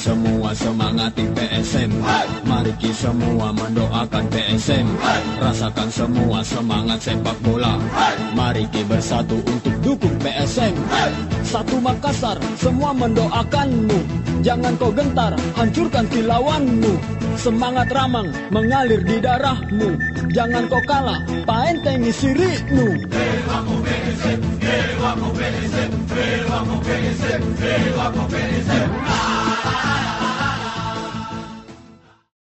Semua semangati PSM, mari kita semua mendoakan PSM. Rasakan semua semangat sepak bola, mari kita bersatu untuk dukung PSM. Satu Makassar, semua mendoakanmu. Jangan kau gentar, hancurkan kilauanmu. Semangat Ramang mengalir di darahmu. Jangan kau kalah, paentengi sirikmu. Vamos PSM, vamos PSM, vamos PSM, vamos PSM.